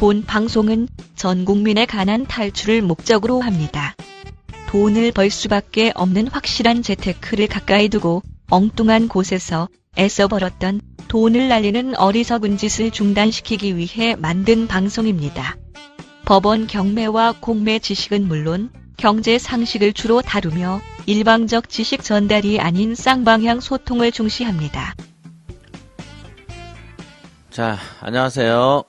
본 방송은 전 국민의 가난 탈출을 목적으로 합니다. 돈을 벌 수밖에 없는 확실한 재테크를 가까이 두고 엉뚱한 곳에서 애써 벌었던 돈을 날리는 어리석은 짓을 중단시키기 위해 만든 방송입니다. 법원 경매와 공매 지식은 물론 경제 상식을 주로 다루며 일방적 지식 전달이 아닌 쌍방향 소통을 중시합니다. 자, 안녕하세요.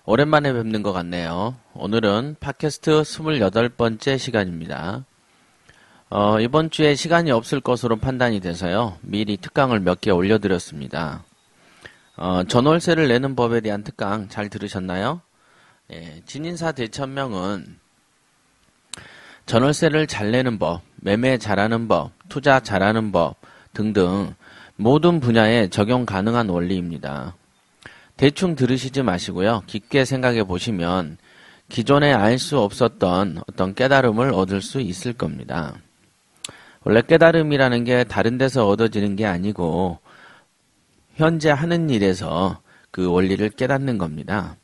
오랜만에 뵙는 것 같네요. 오늘은 팟캐스트 28번째 시간입니다. 이번 주에 시간이 없을 것으로 판단이 돼서요. 미리 특강을 몇 개 올려드렸습니다. 전월세를 내는 법에 대한 특강 잘 들으셨나요? 예, 진인사 대천명은 전월세를 잘 내는 법, 매매 잘하는 법, 투자 잘하는 법 등등 모든 분야에 적용 가능한 원리입니다. 대충 들으시지 마시고요. 깊게 생각해 보시면 기존에 알 수 없었던 어떤 깨달음을 얻을 수 있을 겁니다. 원래 깨달음이라는 게 다른 데서 얻어지는 게 아니고 현재 하는 일에서 그 원리를 깨닫는 겁니다.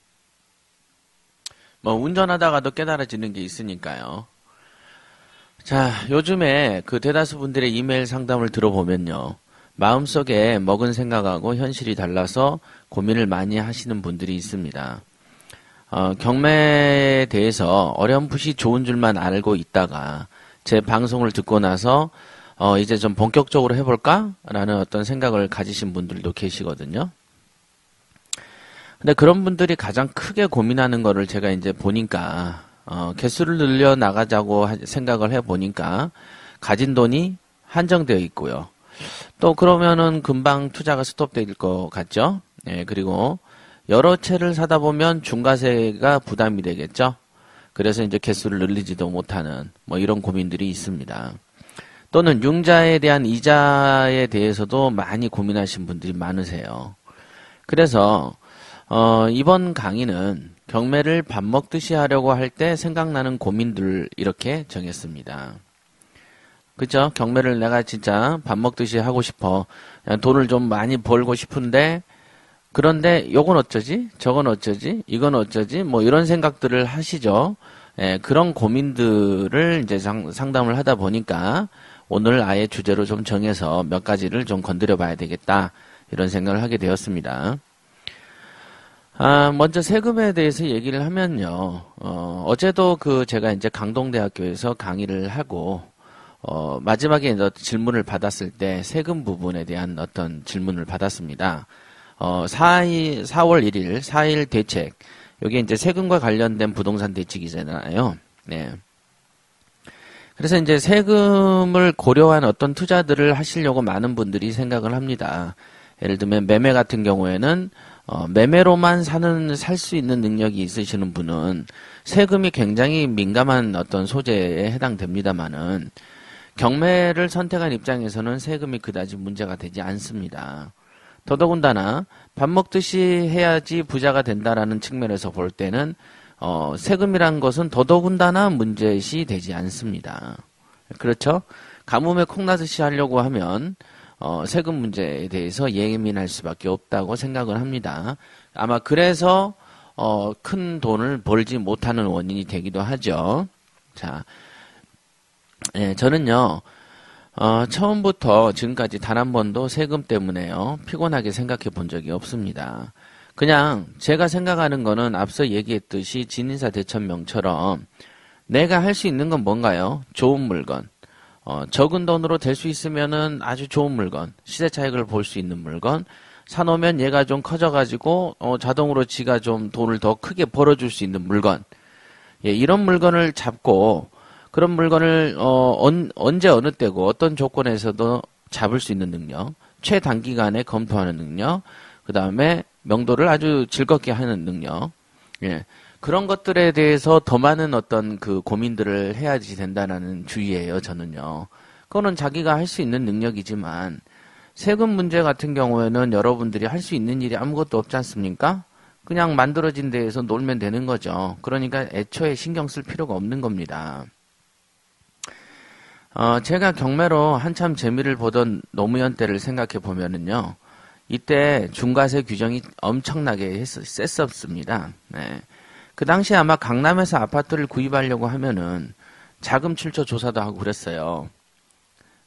운전하다가도 깨달아지는 게 있으니까요. 자, 요즘에 그 대다수 분들의 이메일 상담을 들어보면요. 마음속에 먹은 생각하고 현실이 달라서 고민을 많이 하시는 분들이 있습니다. 경매에 대해서 어렴풋이 좋은 줄만 알고 있다가 제 방송을 듣고 나서 이제 좀 본격적으로 해볼까? 라는 어떤 생각을 가지신 분들도 계시거든요. 근데 그런 분들이 가장 크게 고민하는 거를 제가 이제 보니까 개수를 늘려 나가자고 생각을 해보니까 가진 돈이 한정되어 있고요. 또 그러면은 금방 투자가 스톱될 것 같죠? 예, 그리고 여러 채를 사다 보면 중과세가 부담이 되겠죠? 그래서 이제 개수를 늘리지도 못하는 이런 고민들이 있습니다. 또는 융자에 대한 이자에 대해서도 많이 고민하신 분들이 많으세요. 그래서 이번 강의는 경매를 밥 먹듯이 하려고 할 때 생각나는 고민들 이렇게 정했습니다. 그죠? 경매를 내가 진짜 밥 먹듯이 하고 싶어. 돈을 좀 많이 벌고 싶은데 그런데 요건 어쩌지? 저건 어쩌지? 이건 어쩌지? 이런 생각들을 하시죠. 예, 그런 고민들을 이제 상담을 하다 보니까 오늘 아예 주제로 좀 정해서 몇 가지를 좀 건드려 봐야 되겠다. 이런 생각을 하게 되었습니다. 먼저 세금에 대해서 얘기를 하면요. 어제도 제가 이제 강동대학교에서 강의를 하고 마지막에 질문을 받았을 때 세금 부분에 대한 어떤 질문을 받았습니다. 4월 1일 4일 대책. 여기 이제 세금과 관련된 부동산 대책이잖아요. 네. 그래서 이제 세금을 고려한 어떤 투자들을 하시려고 많은 분들이 생각을 합니다. 예를 들면 매매 같은 경우에는 매매로만 살 수 있는 능력이 있으시는 분은 세금이 굉장히 민감한 어떤 소재에 해당됩니다만은 경매를 선택한 입장에서는 세금이 그다지 문제가 되지 않습니다. 더더군다나 밥 먹듯이 해야지 부자가 된다라는 측면에서 볼 때는 세금이란 것은 더더군다나 문제시 되지 않습니다. 그렇죠? 가뭄에 콩나듯이 하려고 하면 세금 문제에 대해서 예민할 수밖에 없다고 생각을 합니다. 아마 그래서 큰 돈을 벌지 못하는 원인이 되기도 하죠. 자, 예, 저는요. 처음부터 지금까지 단 한 번도 세금 때문에요. 피곤하게 생각해 본 적이 없습니다. 그냥 제가 생각하는 거는 앞서 얘기했듯이 진인사 대천명처럼 내가 할 수 있는 건 뭔가요? 좋은 물건. 적은 돈으로 될 수 있으면은 아주 좋은 물건. 시세 차익을 볼 수 있는 물건. 사놓으면 얘가 좀 커져가지고 자동으로 지가 좀 돈을 더 크게 벌어줄 수 있는 물건. 예, 이런 물건을 잡고 그런 물건을 언제 어느 때고 어떤 조건에서도 잡을 수 있는 능력, 최단기간에 검토하는 능력, 그 다음에 명도를 아주 즐겁게 하는 능력, 예, 그런 것들에 대해서 더 많은 어떤 그 고민들을 해야지 된다는 주의예요, 저는요. 그거는 자기가 할 수 있는 능력이지만 세금 문제 같은 경우에는 여러분들이 할 수 있는 일이 아무것도 없지 않습니까? 그냥 만들어진 데에서 놀면 되는 거죠. 그러니까 애초에 신경 쓸 필요가 없는 겁니다. 제가 경매로 한참 재미를 보던 노무현 때를 생각해 보면은요, 이때 중과세 규정이 엄청나게 셌었습니다. 네. 그 당시에 아마 강남에서 아파트를 구입하려고 하면은 자금 출처 조사도 하고 그랬어요.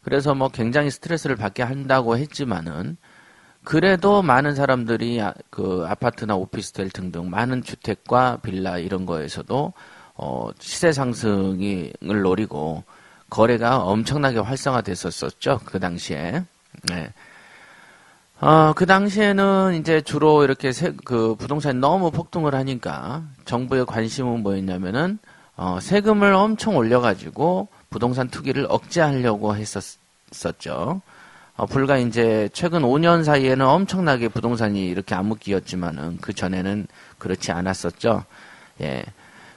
그래서 뭐 굉장히 스트레스를 받게 한다고 했지만은 그래도 많은 사람들이 그 아파트나 오피스텔 등등 많은 주택과 빌라 이런 거에서도 시세 상승을 노리고 거래가 엄청나게 활성화됐었죠. 그 당시에. 네. 그 당시에는 이제 주로 이렇게 그 부동산이 너무 폭등을 하니까 정부의 관심은 뭐였냐면은 세금을 엄청 올려가지고 부동산 투기를 억제하려고 했었죠. 불과 이제 최근 5년 사이에는 엄청나게 부동산이 이렇게 암흑기였지만은 그 전에는 그렇지 않았었죠. 예.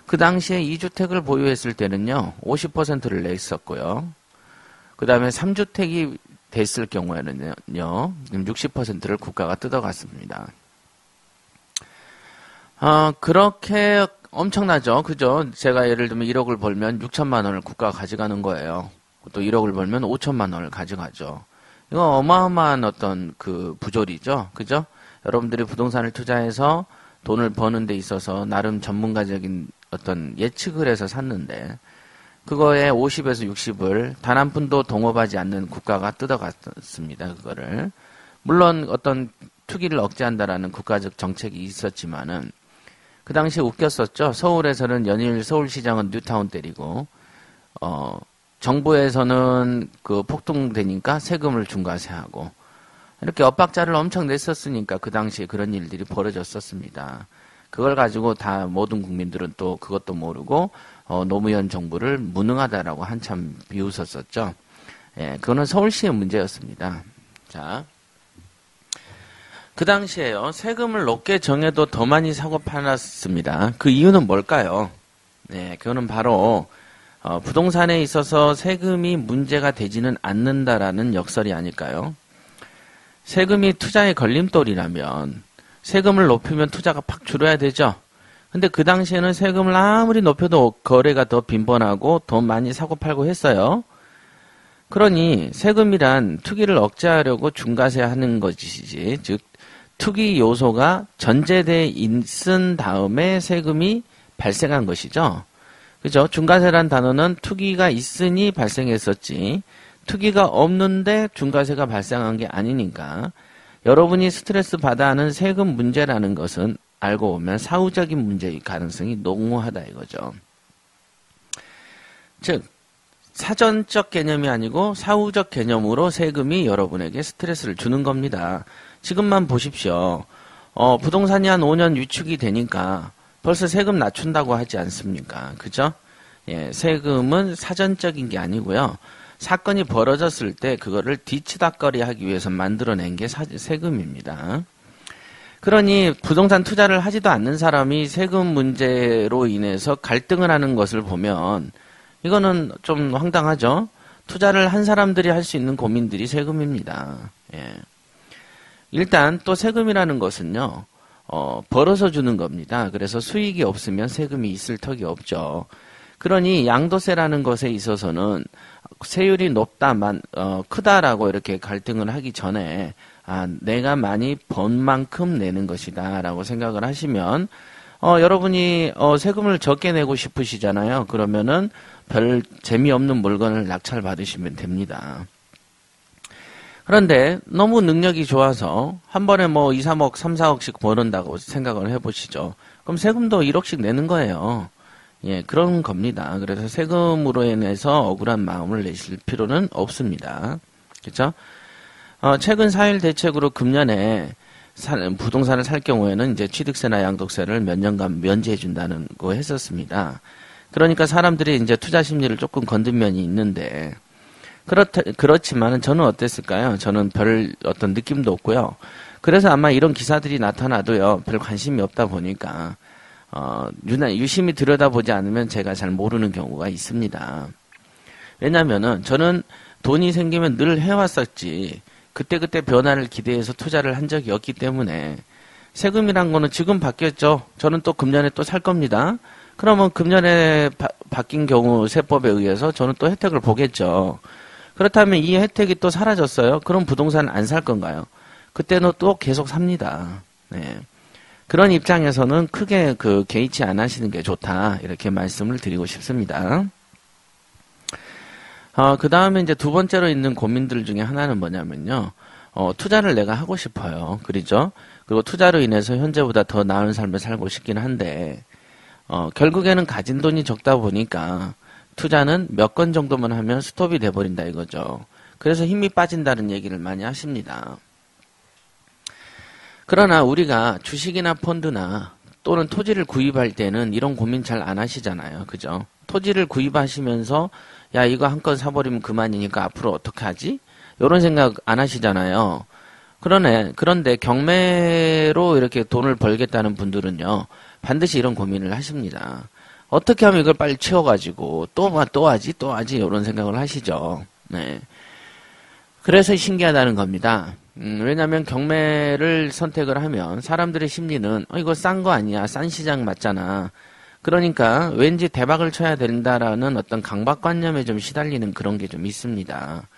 그 당시에 2주택을 보유했을 때는요, 50%를 냈었고요. 그 다음에 3주택이 됐을 경우에는요, 60%를 국가가 뜯어갔습니다. 그렇게 엄청나죠. 그죠? 제가 예를 들면 1억을 벌면 6천만 원을 국가가 가져가는 거예요. 또 1억을 벌면 5천만 원을 가져가죠. 이건 어마어마한 어떤 그 부조리죠. 그죠? 여러분들이 부동산을 투자해서 돈을 버는 데 있어서 나름 전문가적인 어떤 예측을 해서 샀는데 그거에 50에서 60을 단 한 푼도 동업하지 않는 국가가 뜯어갔습니다. 그거를. 물론 어떤 투기를 억제한다라는 국가적 정책이 있었지만은 그 당시에 웃겼었죠. 서울에서는 연일 서울시장은 뉴타운 때리고 정부에서는 그 폭등되니까 세금을 중과세하고 이렇게 엇박자를 엄청 냈었으니까 그 당시에 그런 일들이 벌어졌었습니다. 그걸 가지고 다 모든 국민들은 또 그것도 모르고 노무현 정부를 무능하다라고 한참 비웃었었죠. 예, 그거는 서울시의 문제였습니다. 자, 그 당시에요. 세금을 높게 정해도 더 많이 사고 팔았습니다. 그 이유는 뭘까요? 네, 그거는 바로 부동산에 있어서 세금이 문제가 되지는 않는다라는 역설이 아닐까요? 세금이 투자의 걸림돌이라면 세금을 높이면 투자가 팍 줄어야 되죠. 근데 그 당시에는 세금을 아무리 높여도 거래가 더 빈번하고 더 많이 사고 팔고 했어요. 그러니 세금이란 투기를 억제하려고 중과세하는 것이지, 즉 투기 요소가 전제돼 있은 다음에 세금이 발생한 것이죠. 그죠? 중과세란 단어는 투기가 있으니 발생했었지 투기가 없는데 중과세가 발생한 게 아니니까 여러분이 스트레스 받아 하는 세금 문제라는 것은 알고 보면 사후적인 문제일 가능성이 농후하다 이거죠. 즉 사전적 개념이 아니고 사후적 개념으로 세금이 여러분에게 스트레스를 주는 겁니다. 지금만 보십시오. 부동산이 한 5년 위축이 되니까 벌써 세금 낮춘다고 하지 않습니까? 그죠? 예, 세금은 사전적인 게 아니고요. 사건이 벌어졌을 때 그거를 뒤치다꺼리 하기 위해서 만들어낸 게 세금입니다. 그러니 부동산 투자를 하지도 않는 사람이 세금 문제로 인해서 갈등을 하는 것을 보면 이거는 좀 황당하죠. 투자를 한 사람들이 할 수 있는 고민들이 세금입니다. 예. 일단 또 세금이라는 것은요. 벌어서 주는 겁니다. 그래서 수익이 없으면 세금이 있을 턱이 없죠. 그러니 양도세라는 것에 있어서는 세율이 크다라고 이렇게 갈등을 하기 전에 내가 많이 번 만큼 내는 것이다 라고 생각을 하시면 여러분이 세금을 적게 내고 싶으시잖아요. 그러면은 별 재미없는 물건을 낙찰 받으시면 됩니다. 그런데 너무 능력이 좋아서 한 번에 뭐 2, 3억, 3, 4억씩 버는다고 생각을 해보시죠. 그럼 세금도 1억씩 내는 거예요. 예, 그런 겁니다. 그래서 세금으로 인해서 억울한 마음을 내실 필요는 없습니다. 그렇죠? 최근 4.1 대책으로 금년에 부동산을 살 경우에는 이제 취득세나 양도세를 몇 년간 면제해 준다는 거 했었습니다. 그러니까 사람들이 이제 투자 심리를 조금 건든 면이 있는데 그렇지만은 저는 어땠을까요? 저는 별 어떤 느낌도 없고요. 그래서 아마 이런 기사들이 나타나도요, 별 관심이 없다 보니까 유심히 들여다보지 않으면 제가 잘 모르는 경우가 있습니다. 왜냐면은 저는 돈이 생기면 늘 해왔었지 그때그때 변화를 기대해서 투자를 한 적이 없기 때문에 세금이란 거는 지금 바뀌었죠. 저는 또 금년에 또 살 겁니다. 그러면 금년에 바뀐 경우 세법에 의해서 저는 또 혜택을 보겠죠. 그렇다면 이 혜택이 또 사라졌어요. 그럼 부동산 안 살 건가요? 그때는 또 계속 sab니다. 네. 그런 입장에서는 크게 개의치 안 하시는 게 좋다. 이렇게 말씀을 드리고 싶습니다. 그 다음에 이제 두 번째로 있는 고민들 중에 하나는 뭐냐면요. 투자를 내가 하고 싶어요. 그렇죠? 그리고 투자로 인해서 현재보다 더 나은 삶을 살고 싶긴 한데, 결국에는 가진 돈이 적다 보니까 투자는 몇 건 정도만 하면 스톱이 돼버린다 이거죠. 그래서 힘이 빠진다는 얘기를 많이 하십니다. 그러나 우리가 주식이나 펀드나 또는 토지를 구입할 때는 이런 고민 잘 안 하시잖아요. 그죠? 토지를 구입하시면서 야 이거 한 건 사버리면 그만이니까 앞으로 어떻게 하지? 이런 생각 안 하시잖아요. 그런데 경매로 이렇게 돈을 벌겠다는 분들은요. 반드시 이런 고민을 하십니다. 어떻게 하면 이걸 빨리 채워가지고 또 하지 이런 생각을 하시죠. 네. 그래서 신기하다는 겁니다. 왜냐하면 경매를 선택을 하면 사람들의 심리는 이거 싼 거 아니야, 싼 시장 맞잖아. 그러니까 왠지 대박을 쳐야 된다라는 어떤 강박관념에 좀 시달리는 그런 게 좀 있습니다.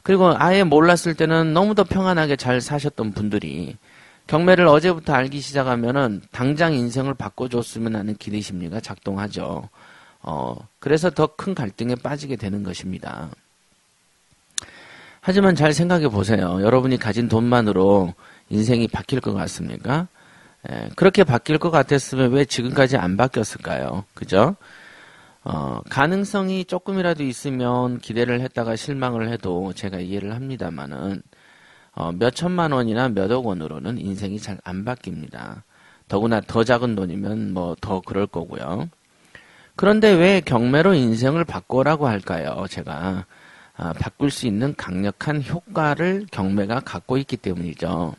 그리고 아예 몰랐을 때는 너무도 평안하게 잘 사셨던 분들이 경매를 어제부터 알기 시작하면은 당장 인생을 바꿔줬으면 하는 기대 심리가 작동하죠. 그래서 더 큰 갈등에 빠지게 되는 것입니다. 하지만 잘 생각해 보세요. 여러분이 가진 돈만으로 인생이 바뀔 것 같습니까? 그렇게 바뀔 것 같았으면 왜 지금까지 안 바뀌었을까요? 그죠? 가능성이 조금이라도 있으면 기대를 했다가 실망을 해도 제가 이해를 합니다만은, 몇 천만 원이나 몇억 원으로는 인생이 잘 안 바뀝니다. 더구나 더 작은 돈이면 뭐 더 그럴 거고요. 그런데 왜 경매로 인생을 바꾸라고 할까요? 제가 바꿀 수 있는 강력한 효과를 경매가 갖고 있기 때문이죠.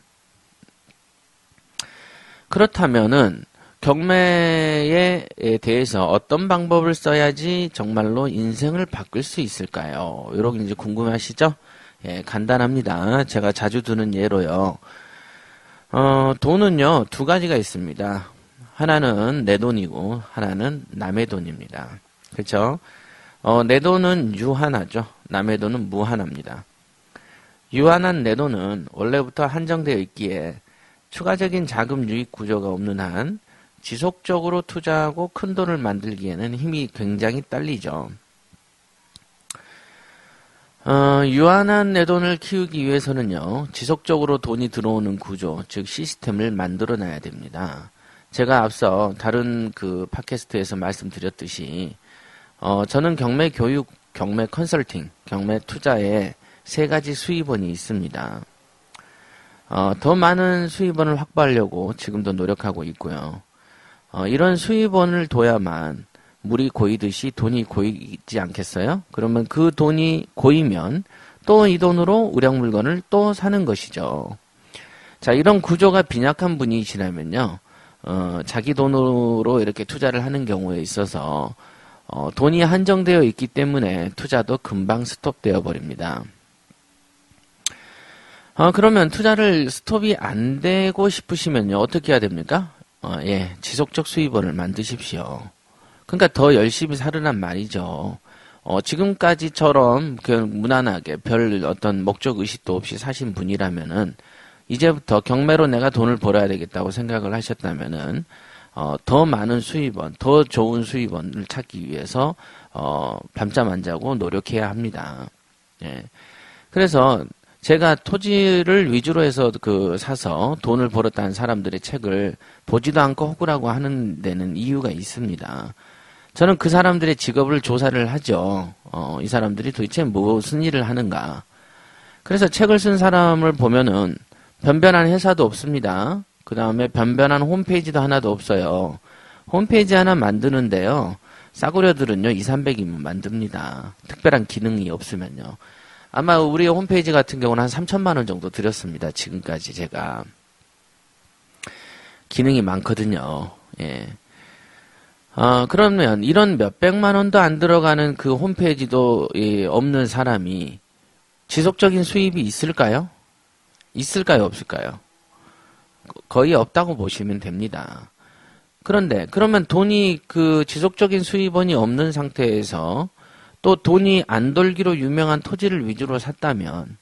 그렇다면은 경매에 대해서 어떤 방법을 써야지 정말로 인생을 바꿀 수 있을까요? 여러분 이제 궁금하시죠? 예, 간단합니다. 제가 자주 드는 예로요. 돈은요, 두 가지가 있습니다. 하나는 내 돈이고, 하나는 남의 돈입니다. 그렇죠? 내 돈은 유한하죠. 남의 돈은 무한합니다. 유한한 내 돈은 원래부터 한정되어 있기에 추가적인 자금 유입 구조가 없는 한 지속적으로 투자하고 큰 돈을 만들기에는 힘이 굉장히 딸리죠. 유한한 내 돈을 키우기 위해서는요, 지속적으로 돈이 들어오는 구조, 즉 시스템을 만들어 놔야 됩니다. 제가 앞서 다른 팟캐스트에서 말씀드렸듯이, 저는 경매 교육, 경매 컨설팅, 경매 투자에 세 가지 수입원이 있습니다. 더 많은 수입원을 확보하려고 지금도 노력하고 있고요. 이런 수입원을 둬야만 물이 고이듯이 돈이 고이지 않겠어요? 그러면 그 돈이 고이면 또 이 돈으로 의량 물건을 또 사는 것이죠. 자, 이런 구조가 빈약한 분이시라면요, 자기 돈으로 이렇게 투자를 하는 경우에 있어서 돈이 한정되어 있기 때문에 투자도 금방 스톱되어 버립니다. 그러면 투자를 스톱이 안 되고 싶으시면요, 어떻게 해야 됩니까? 지속적 수입원을 만드십시오. 그러니까 더 열심히 살으란 말이죠. 지금까지처럼 무난하게 별 어떤 목적 의식도 없이 사신 분이라면은 이제부터 경매로 내가 돈을 벌어야 되겠다고 생각을 하셨다면은 더 많은 수입원, 더 좋은 수입원을 찾기 위해서 밤잠 안 자고 노력해야 합니다. 예. 그래서 제가 토지를 위주로 해서 사서 돈을 벌었다는 사람들의 책을 보지도 않고 호구라고 하는 데는 이유가 있습니다. 저는 그 사람들의 직업을 조사를 하죠. 이 사람들이 도대체 무슨 일을 하는가. 그래서 책을 쓴 사람을 보면은 변변한 회사도 없습니다. 그 다음에 변변한 홈페이지도 하나도 없어요. 홈페이지 하나 만드는데요, 싸구려들은요 200~300이면 만듭니다. 특별한 기능이 없으면요. 아마 우리 홈페이지 같은 경우는 한 3천만 원 정도 들였습니다. 지금까지 제가. 기능이 많거든요. 예. 그러면 이런 몇백만 원도 안 들어가는 그 홈페이지도 없는 사람이 지속적인 수입이 있을까요? 있을까요? 없을까요? 거의 없다고 보시면 됩니다. 그런데 그러면 돈이 지속적인 수입원이 없는 상태에서 또 돈이 안 돌기로 유명한 토지를 위주로 샀다면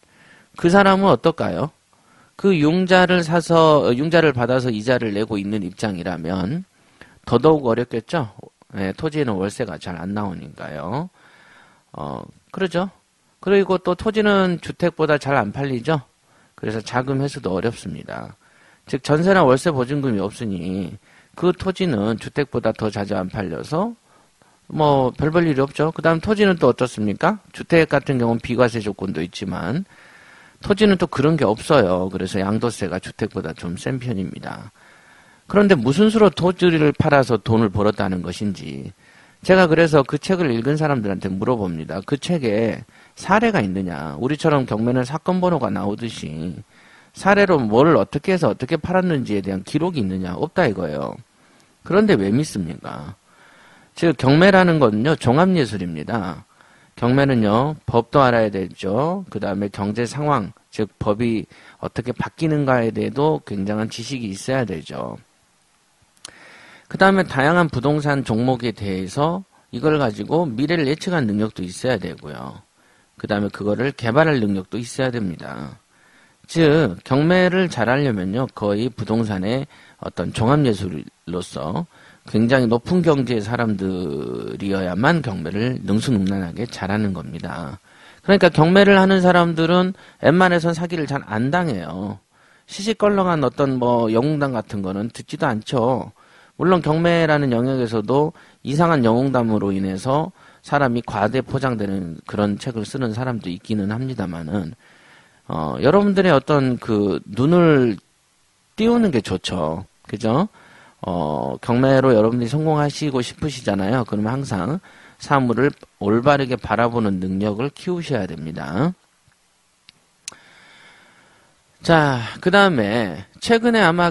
그 사람은 어떨까요? 그 융자를 받아서 이자를 내고 있는 입장이라면 더더욱 어렵겠죠? 예, 토지에는 월세가 잘 안 나오니까요. 그러죠? 그리고 또 토지는 주택보다 잘 안 팔리죠? 그래서 자금 회수도 어렵습니다. 즉, 전세나 월세 보증금이 없으니 그 토지는 주택보다 더 자주 안 팔려서 뭐 별 일이 없죠. 그 다음 토지는 또 어떻습니까? 주택 같은 경우는 비과세 조건도 있지만 토지는 또 그런 게 없어요. 그래서 양도세가 주택보다 좀 센 편입니다. 그런데 무슨 수로 토지를 팔아서 돈을 벌었다는 것인지 제가 그래서 그 책을 읽은 사람들한테 물어봅니다. 그 책에 사례가 있느냐. 우리처럼 경매는 사건 번호가 나오듯이 사례로 뭘 어떻게 해서 어떻게 팔았는지에 대한 기록이 있느냐. 없다 이거예요. 그런데 왜 믿습니까? 즉 경매라는 건요. 종합예술입니다. 경매는요. 법도 알아야 되죠. 그 다음에 경제 상황, 즉 법이 어떻게 바뀌는가에 대해도 굉장한 지식이 있어야 되죠. 그 다음에 다양한 부동산 종목에 대해서 이걸 가지고 미래를 예측한 능력도 있어야 되고요. 그 다음에 그거를 개발할 능력도 있어야 됩니다. 즉 경매를 잘하려면요. 거의 부동산의 어떤 종합예술로서 굉장히 높은 경지의 사람들이어야만 경매를 능수능란하게 잘하는 겁니다. 그러니까 경매를 하는 사람들은 웬만해선 사기를 잘 안 당해요. 시시껄렁한 어떤 뭐 영웅담 같은 거는 듣지도 않죠. 물론 경매라는 영역에서도 이상한 영웅담으로 인해서 사람이 과대 포장되는 그런 책을 쓰는 사람도 있기는 합니다만은 여러분들의 어떤 그 눈을 띄우는 게 좋죠. 그죠? 경매로 여러분들이 성공하시고 싶으시잖아요. 그러면 항상 사물을 올바르게 바라보는 능력을 키우셔야 됩니다. 자, 그 다음에 최근에 아마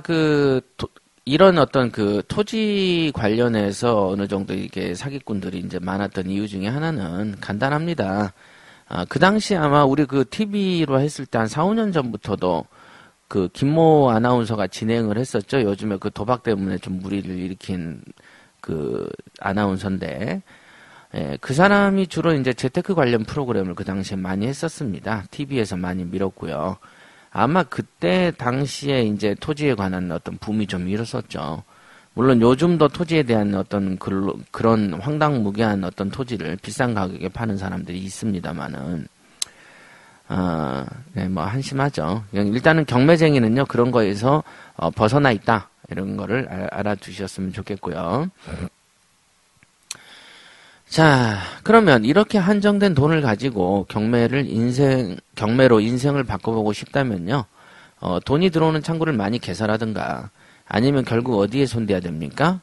이런 어떤 그 토지 관련해서 어느 정도 이게 사기꾼들이 이제 많았던 이유 중에 하나는 간단합니다. 그 당시 아마 우리 그 TV로 했을 때 한 4, 5년 전부터도 그 김모 아나운서가 진행을 했었죠. 요즘에 그 도박 때문에 좀 무리를 일으킨 그 아나운서인데, 예, 그 사람이 주로 이제 재테크 관련 프로그램을 그 당시에 많이 했었습니다. TV에서 많이 밀었고요. 아마 그때 당시에 이제 토지에 관한 어떤 붐이 좀 일었었죠. 물론 요즘도 토지에 대한 어떤 그런 황당무계한 어떤 토지를 비싼 가격에 파는 사람들이 있습니다만은, 네, 뭐 한심하죠. 일단은 경매쟁이는요 그런 거에서 벗어나 있다 이런 거를 알아두셨으면 좋겠고요. 자, 그러면 이렇게 한정된 돈을 가지고 경매로 인생을 바꿔보고 싶다면요, 돈이 들어오는 창구를 많이 개설하든가, 아니면 결국 어디에 손대야 됩니까?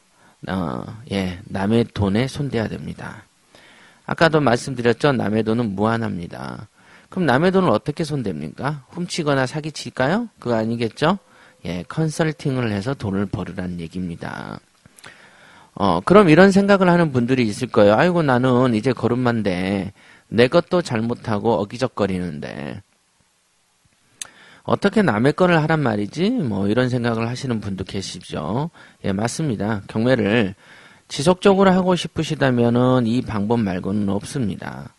예, 남의 돈에 손대야 됩니다. 아까도 말씀드렸죠? 남의 돈은 무한합니다. 그럼 남의 돈을 어떻게 손댑니까? 훔치거나 사기칠까요? 그거 아니겠죠? 예, 컨설팅을 해서 돈을 벌으란 얘기입니다. 그럼 이런 생각을 하는 분들이 있을 거예요. 아이고, 나는 이제 걸음만데 내 것도 잘못하고 어기적거리는데 어떻게 남의 거를 하란 말이지? 뭐 이런 생각을 하시는 분도 계시죠. 예, 맞습니다. 경매를 지속적으로 하고 싶으시다면은 이 방법 말고는 없습니다.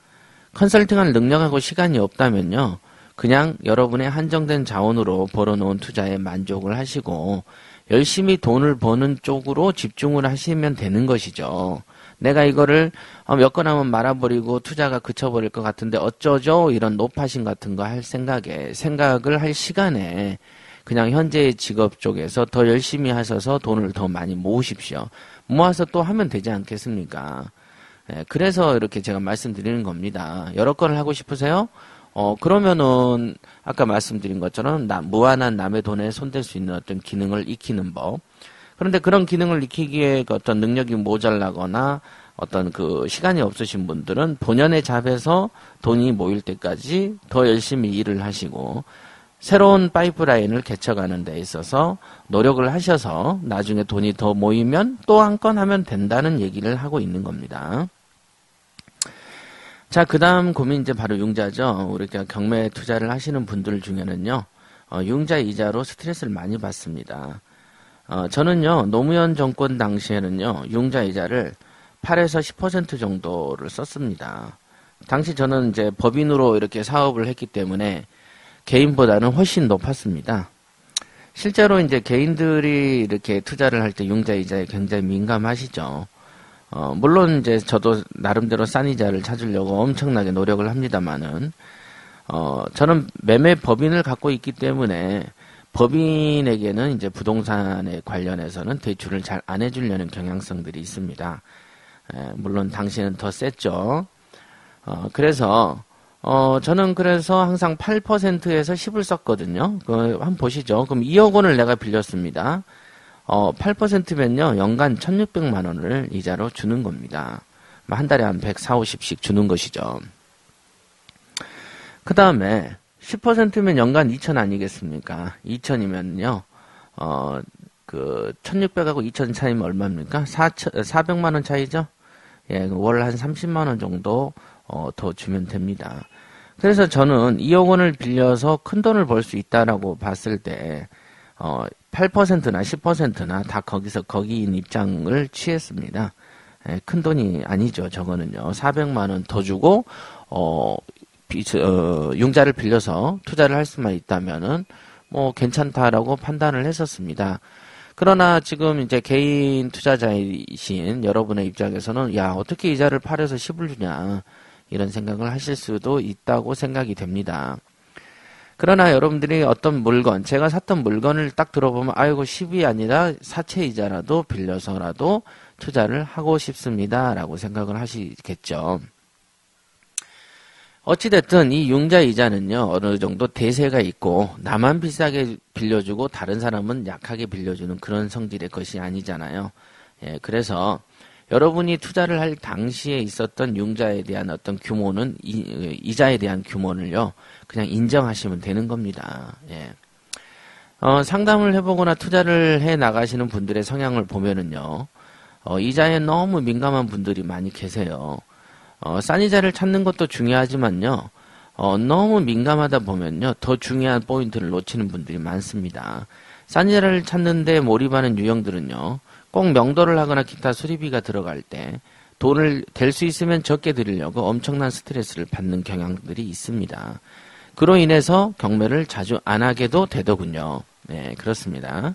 컨설팅할 능력하고 시간이 없다면요, 그냥 여러분의 한정된 자원으로 벌어놓은 투자에 만족을 하시고 열심히 돈을 버는 쪽으로 집중을 하시면 되는 것이죠. 내가 이거를 몇 건 하면 말아버리고 투자가 그쳐버릴 것 같은데 어쩌죠? 이런 노파심 같은 거 할 생각을 할 시간에 그냥 현재의 직업 쪽에서 더 열심히 하셔서 돈을 더 많이 모으십시오. 모아서 또 하면 되지 않겠습니까? 예, 그래서 이렇게 제가 말씀드리는 겁니다. 여러 건을 하고 싶으세요? 그러면은 아까 말씀드린 것처럼 무한한 남의 돈에 손댈 수 있는 어떤 기능을 익히는 법. 그런데 그런 기능을 익히기에 어떤 능력이 모자라거나 어떤 그 시간이 없으신 분들은 본연의 잡에서 돈이 모일 때까지 더 열심히 일을 하시고 새로운 파이프라인을 개척하는 데 있어서 노력을 하셔서 나중에 돈이 더 모이면 또 한 건 하면 된다는 얘기를 하고 있는 겁니다. 자, 그 다음 고민 이제 바로 융자죠. 우리가 경매 투자를 하시는 분들 중에는요, 융자 이자로 스트레스를 많이 받습니다. 저는요, 노무현 정권 당시에는요, 융자 이자를 8에서 10% 정도를 썼습니다. 당시 저는 이제 법인으로 이렇게 사업을 했기 때문에 개인보다는 훨씬 높았습니다. 실제로 이제 개인들이 이렇게 투자를 할 때 융자 이자에 굉장히 민감하시죠. 물론 이제 저도 나름대로 싼 이자를 찾으려고 엄청나게 노력을 합니다만은, 저는 매매 법인을 갖고 있기 때문에 법인에게는 이제 부동산에 관련해서는 대출을 잘 안 해주려는 경향성들이 있습니다. 물론 당시에는 더 셌죠. 그래서, 저는 그래서 항상 8%에서 10을 썼거든요. 한번 보시죠. 그럼 2억 원을 내가 빌렸습니다. 8%면요, 연간 1,600만 원을 이자로 주는 겁니다. 한 달에 한 140, 50씩 주는 것이죠. 그 다음에, 10%면 연간 2,000 아니겠습니까? 2,000이면요, 1,600하고 2,000 차이면 얼마입니까? 400만 원 차이죠? 예, 월 한 30만 원 정도, 더 주면 됩니다. 그래서 저는 2억 원을 빌려서 큰 돈을 벌 수 있다라고 봤을 때, 8%나 10%나 다 거기인 입장을 취했습니다. 예, 큰 돈이 아니죠, 저거는요. 400만 원 더 주고, 융자를 빌려서 투자를 할 수만 있다면은, 괜찮다라고 판단을 했었습니다. 그러나 지금 이제 개인 투자자이신 여러분의 입장에서는, 야, 어떻게 이자를 8에서 10을 주냐, 이런 생각을 하실 수도 있다고 생각이 됩니다. 그러나 여러분들이 어떤 물건, 제가 샀던 물건을 딱 들어보면, 아이고, 10이 아니라 사채 이자라도 빌려서라도 투자를 하고 싶습니다, 라고 생각을 하시겠죠. 어찌됐든 이 융자 이자는요, 어느 정도 대세가 있고, 나만 비싸게 빌려주고 다른 사람은 약하게 빌려주는 그런 성질의 것이 아니잖아요. 예, 그래서 여러분이 투자를 할 당시에 있었던 융자에 대한 어떤 규모는, 이자에 대한 규모를요, 그냥 인정하시면 되는 겁니다. 예. 상담을 해보거나 투자를 해 나가시는 분들의 성향을 보면은요, 이자에 너무 민감한 분들이 많이 계세요. 싼 이자를 찾는 것도 중요하지만요, 너무 민감하다 보면요, 더 중요한 포인트를 놓치는 분들이 많습니다. 싼 이자를 찾는데 몰입하는 유형들은요, 꼭 명도를 하거나 기타 수리비가 들어갈 때 돈을 될 수 있으면 적게 드리려고 엄청난 스트레스를 받는 경향들이 있습니다. 그로 인해서 경매를 자주 안 하게도 되더군요. 네, 그렇습니다.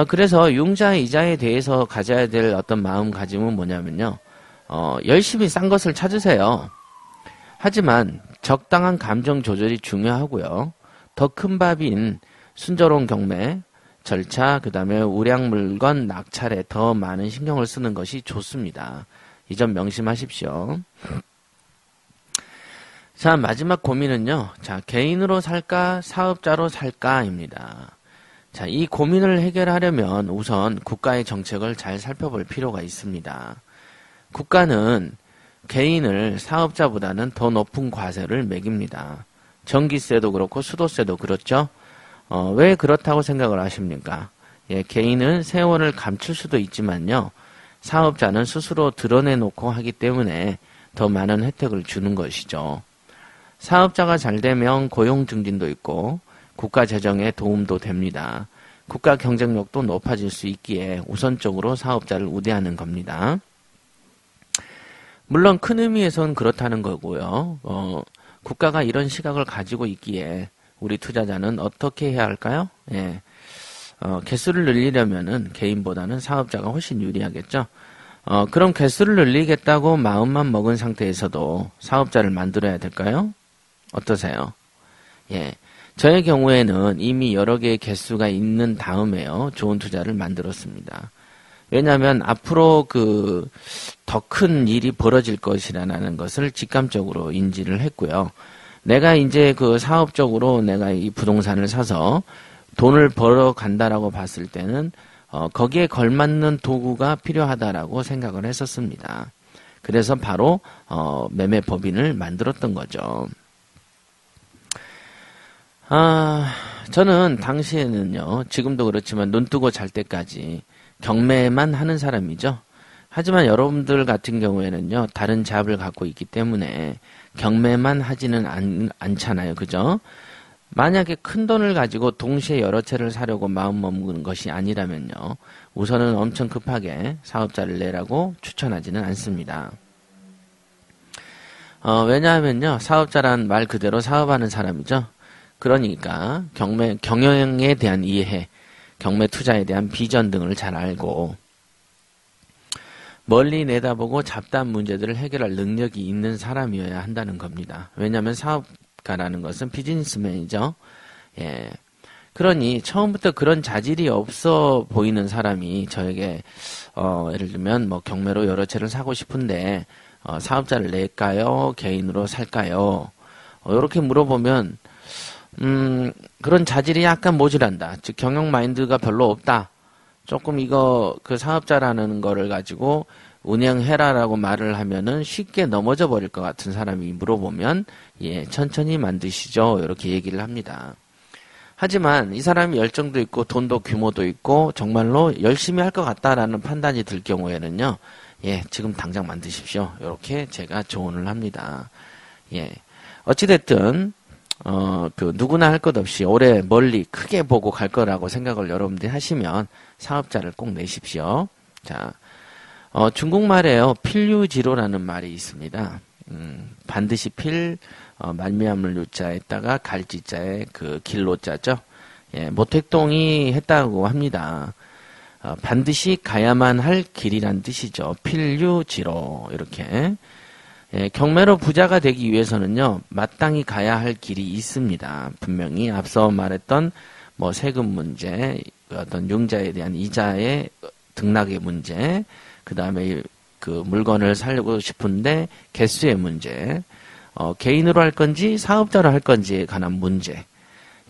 그래서 융자 이자에 대해서 가져야 될 어떤 마음가짐은 뭐냐면요, 열심히 싼 것을 찾으세요. 하지만 적당한 감정 조절이 중요하고요. 더 큰 밥인 순조로운 경매, 절차, 그 다음에 우량 물건, 낙찰에 더 많은 신경을 쓰는 것이 좋습니다. 이 점 명심하십시오. 자, 마지막 고민은요. 자, 개인으로 살까, 사업자로 살까입니다. 자, 이 고민을 해결하려면 우선 국가의 정책을 잘 살펴볼 필요가 있습니다. 국가는 개인을 사업자보다는 더 높은 과세를 매깁니다. 전기세도 그렇고 수도세도 그렇죠. 왜 그렇다고 생각을 하십니까? 예, 개인은 세원을 감출 수도 있지만요, 사업자는 스스로 드러내놓고 하기 때문에 더 많은 혜택을 주는 것이죠. 사업자가 잘 되면 고용 증진도 있고 국가 재정에 도움도 됩니다. 국가 경쟁력도 높아질 수 있기에 우선적으로 사업자를 우대하는 겁니다. 물론 큰 의미에서는 그렇다는 거고요. 국가가 이런 시각을 가지고 있기에 우리 투자자는 어떻게 해야 할까요? 예. 개수를 늘리려면은 개인보다는 사업자가 훨씬 유리하겠죠. 그럼 개수를 늘리겠다고 마음만 먹은 상태에서도 사업자를 만들어야 될까요? 어떠세요? 예. 저의 경우에는 이미 여러 개의 개수가 있는 다음에요, 좋은 투자를 만들었습니다. 왜냐하면 앞으로 더 큰 일이 벌어질 것이라는 것을 직감적으로 인지를 했고요. 내가 이제 사업적으로 내가 이 부동산을 사서 돈을 벌어 간다라고 봤을 때는 거기에 걸맞는 도구가 필요하다라고 생각을 했었습니다. 그래서 바로 매매 법인을 만들었던 거죠. 저는 당시에는요, 지금도 그렇지만 눈 뜨고 잘 때까지 경매만 하는 사람이죠. 하지만 여러분들 같은 경우에는요, 다른 잡을 갖고 있기 때문에 경매만 하지는 않잖아요. 그죠? 만약에 큰 돈을 가지고 동시에 여러 채를 사려고 마음 먹는 것이 아니라면요, 우선은 엄청 급하게 사업자를 내라고 추천하지는 않습니다. 왜냐하면요, 사업자란 말 그대로 사업하는 사람이죠. 그러니까 경영에 대한 이해, 경매 투자에 대한 비전 등을 잘 알고 멀리 내다보고 잡다한 문제들을 해결할 능력이 있는 사람이어야 한다는 겁니다. 왜냐하면 사업가라는 것은 비즈니스맨이죠. 예. 그러니 처음부터 그런 자질이 없어 보이는 사람이 저에게 예를 들면 뭐 경매로 여러 채를 사고 싶은데 사업자를 낼까요? 개인으로 살까요? 이렇게 물어보면 그런 자질이 약간 모자란다. 즉 경영 마인드가 별로 없다. 조금 이거 그 사업자라는 거를 가지고 운영해라라고 말을 하면은 쉽게 넘어져 버릴 것 같은 사람이 물어보면 예, 천천히 만드시죠. 이렇게 얘기를 합니다. 하지만 이 사람이 열정도 있고 돈도 규모도 있고 정말로 열심히 할 것 같다라는 판단이 들 경우에는요. 예, 지금 당장 만드십시오. 이렇게 제가 조언을 합니다. 예. 어찌됐든 누구나 할 것 없이 오래 멀리 크게 보고 갈 거라고 생각을 여러분들이 하시면 사업자를 꼭 내십시오. 자, 중국말에요. 필유지로라는 말이 있습니다. 반드시 말미암을 유자에다가 갈지자에 그 길로자죠. 예, 모택동이 했다고 합니다. 반드시 가야만 할 길이란 뜻이죠. 필유지로 이렇게. 예, 경매로 부자가 되기 위해서는요, 마땅히 가야 할 길이 있습니다. 분명히 앞서 말했던 뭐 세금 문제, 어떤 융자에 대한 이자의 등락의 문제, 그 다음에 그 물건을 살고 싶은데 개수의 문제, 개인으로 할 건지 사업자로 할 건지에 관한 문제,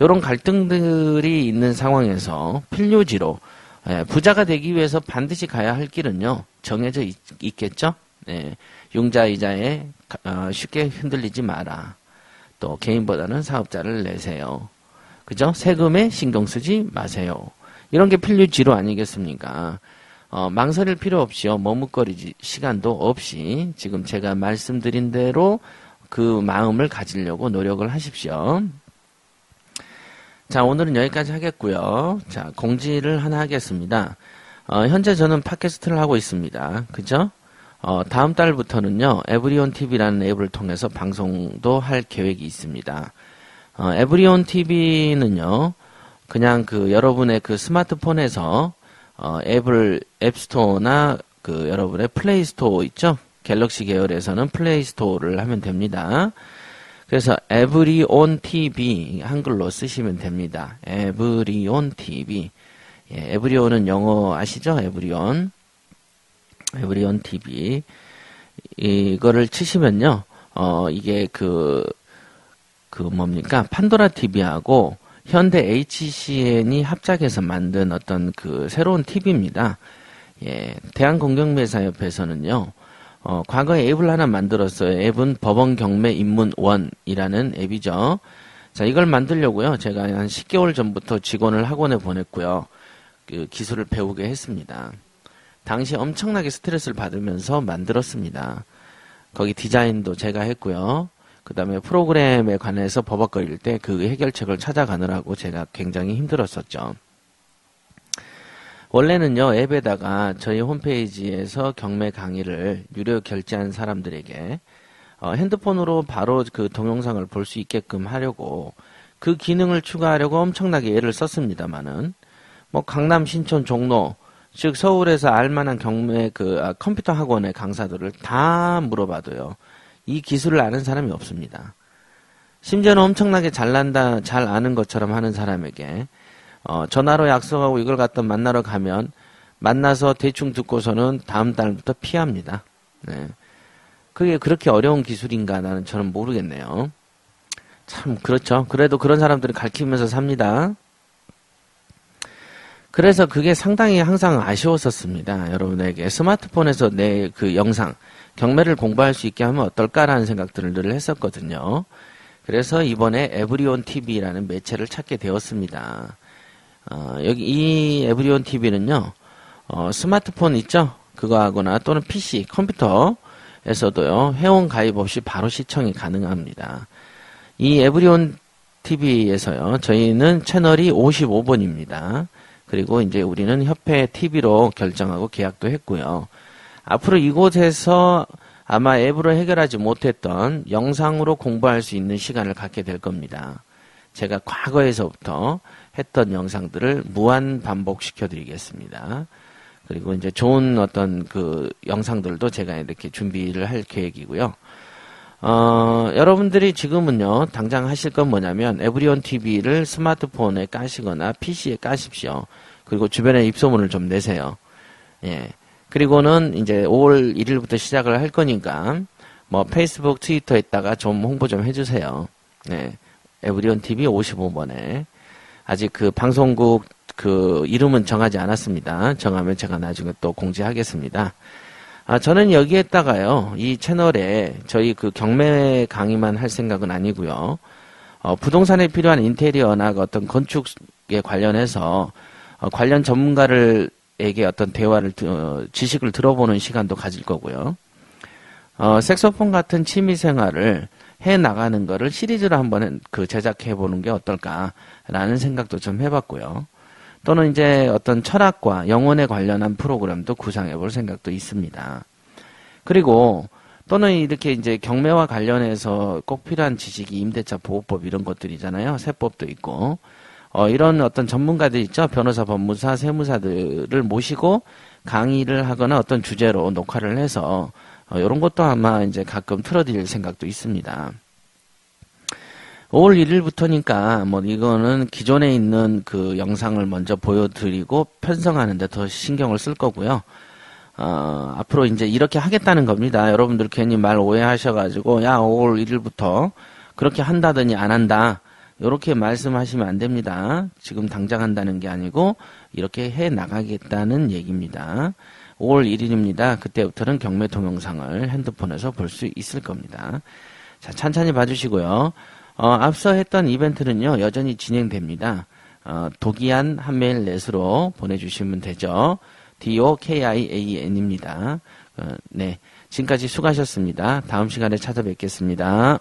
이런 갈등들이 있는 상황에서 필요지로 부자가 되기 위해서 반드시 가야 할 길은요, 정해져 있겠죠. 네. 융자 이자에 쉽게 흔들리지 마라. 또 개인보다는 사업자를 내세요. 그죠? 세금에 신경 쓰지 마세요. 이런 게 필요지로 아니겠습니까? 망설일 필요 없이요. 머뭇거리지 시간도 없이 지금 제가 말씀드린 대로 그 마음을 가지려고 노력을 하십시오. 자, 오늘은 여기까지 하겠고요. 자, 공지를 하나 하겠습니다. 현재 저는 팟캐스트를 하고 있습니다. 그죠? 다음 달부터는요, 에브리온 TV라는 앱을 통해서 방송도 할 계획이 있습니다. 에브리온 TV는요, 그냥 그 여러분의 그 스마트폰에서 앱스토어나 그 여러분의 플레이스토어 있죠? 갤럭시 계열에서는 플레이스토어를 하면 됩니다. 그래서 에브리온 TV 한글로 쓰시면 됩니다. 에브리온 TV. 예, 에브리온은 영어 아시죠? 에브리온 TV. 이거를 치시면요, 이게 뭡니까? 판도라 TV하고 현대 HCN이 합작해서 만든 어떤 그 새로운 TV입니다. 예, 대한공경매사협회에서는요, 과거에 앱을 하나 만들었어요. 앱은 법원경매 입문원이라는 앱이죠. 자, 이걸 만들려고요. 제가 한 10개월 전부터 직원을 학원에 보냈고요. 그 기술을 배우게 했습니다. 당시 엄청나게 스트레스를 받으면서 만들었습니다. 거기 디자인도 제가 했고요. 그 다음에 프로그램에 관해서 버벅거릴 때 그 해결책을 찾아가느라고 제가 굉장히 힘들었었죠. 원래는요, 앱에다가 저희 홈페이지에서 경매 강의를 유료 결제한 사람들에게 핸드폰으로 바로 그 동영상을 볼 수 있게끔 하려고 그 기능을 추가하려고 엄청나게 애를 썼습니다만은 뭐 강남, 신촌, 종로, 즉 서울에서 알만한 경매 컴퓨터 학원의 강사들을 다 물어봐도요, 이 기술을 아는 사람이 없습니다. 심지어는 엄청나게 잘 아는 것처럼 하는 사람에게 전화로 약속하고 이걸 갖다 만나러 가면 만나서 대충 듣고서는 다음 달부터 피합니다. 네. 그게 그렇게 어려운 기술인가 나는 저는 모르겠네요. 참 그렇죠. 그래도 그런 사람들을 가르치면서 삽니다. 그래서 그게 상당히 항상 아쉬웠었습니다. 여러분에게 스마트폰에서 내 그 영상, 경매를 공부할 수 있게 하면 어떨까라는 생각들을 늘 했었거든요. 그래서 이번에 에브리온 TV라는 매체를 찾게 되었습니다. 여기 이 에브리온 TV는요, 스마트폰 있죠? 그거 하거나 또는 PC, 컴퓨터에서도요, 회원 가입 없이 바로 시청이 가능합니다. 이 에브리온 TV에서요, 저희는 채널이 55번입니다. 그리고 이제 우리는 협회 TV로 결정하고 계약도 했고요. 앞으로 이곳에서 아마 앱으로 해결하지 못했던 영상으로 공부할 수 있는 시간을 갖게 될 겁니다. 제가 과거에서부터 했던 영상들을 무한 반복시켜 드리겠습니다. 그리고 이제 좋은 어떤 그 영상들도 제가 이렇게 준비를 할 계획이고요. 여러분들이 지금은요, 당장 하실 건 뭐냐면, 에브리온 TV를 스마트폰에 까시거나 PC에 까십시오. 그리고 주변에 입소문을 좀 내세요. 예. 그리고는 이제 5월 1일부터 시작을 할 거니까, 뭐, 페이스북, 트위터에다가 좀 홍보 좀 해주세요. 네. 에브리온 TV 55번에. 아직 그 방송국 그 이름은 정하지 않았습니다. 정하면 제가 나중에 또 공지하겠습니다. 저는 여기에다가요, 이 채널에 저희 그 경매 강의만 할 생각은 아니고요. 부동산에 필요한 인테리어나 어떤 건축에 관련해서 관련 전문가들에게 어떤 대화를 지식을 들어보는 시간도 가질 거고요. 색소폰 같은 취미 생활을 해 나가는 거를 시리즈로 한번 그 제작해 보는 게 어떨까라는 생각도 좀 해봤고요. 또는 이제 어떤 철학과 영혼에 관련한 프로그램도 구상해 볼 생각도 있습니다. 그리고 또는 이렇게 이제 경매와 관련해서 꼭 필요한 지식이 임대차 보호법 이런 것들이잖아요. 세법도 있고. 이런 어떤 전문가들 있죠. 변호사, 법무사, 세무사들을 모시고 강의를 하거나 어떤 주제로 녹화를 해서 이런 것도 아마 이제 가끔 틀어드릴 생각도 있습니다. 5월 1일부터니까 뭐 이거는 기존에 있는 그 영상을 먼저 보여드리고 편성하는데 더 신경을 쓸 거고요. 앞으로 이제 이렇게 하겠다는 겁니다. 여러분들 괜히 말 오해하셔가지고 야 5월 1일부터 그렇게 한다더니 안 한다. 이렇게 말씀하시면 안 됩니다. 지금 당장 한다는 게 아니고 이렇게 해 나가겠다는 얘기입니다. 5월 1일입니다. 그때부터는 경매 동영상을 핸드폰에서 볼 수 있을 겁니다. 자, 천천히 봐주시고요. 앞서 했던 이벤트는요, 여전히 진행됩니다. 도기안 한메일 넷으로 보내주시면 되죠. DOKIAN입니다. 네. 지금까지 수고하셨습니다. 다음 시간에 찾아뵙겠습니다.